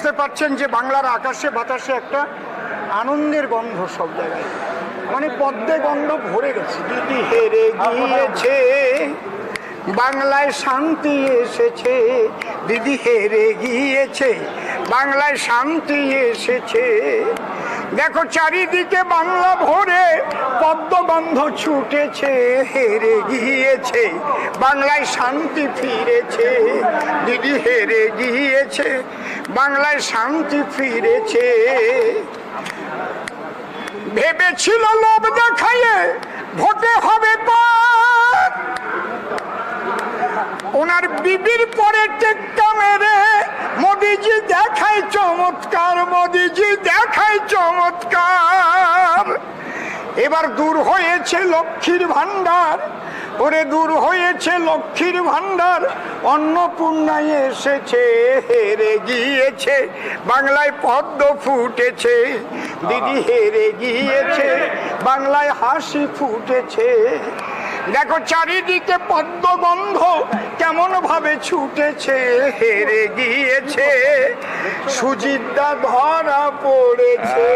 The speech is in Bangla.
বুঝতে পারছেন যে বাংলার আকাশে বাতাসে একটা আনন্দের গন্ধ সব জায়গায়, মানে পদ্মে গন্ধ ভরে গেছে। দিদি হেরে গিয়েছে, বাংলায় শান্তি এসেছে। দিদি হেরে গিয়েছে, বাংলায় শান্তি এসেছে। দেখো চারিদিকে বাংলা ভরে পদ্মগন্ধ ছুটেছে। হেরে গিয়েছে, বাংলায় শান্তি ফিরেছে। দিদি হেরে গিয়েছে, বাংলায় শান্তি ফিরেছে। ভেবেছিল লোভ দেখাইয়ে ভোটে হবে পার, ওনার বিবির পরে টেক্কা মেরে মোদিজি দেখায় চমৎকার। মোদিজি দেখায় চমৎকার। এবার দূর হয়েছে লক্ষ্মীর ভান্ডার, ওরে দূর হয়েছে লক্ষ্মীর ভান্ডার। অন্নপূর্ণায় এসেছে। হেরে গিয়েছে, বাংলায় পদ্ম ফুটেছে। দিদি হেরে গিয়েছে, বাংলায় হাসি ফুটেছে। দেখো চারিদিকে পদ্মগন্ধ কেমন ভাবে ছুটেছে। হেরে গিয়েছে, সুজিতদা ধরা পড়েছে।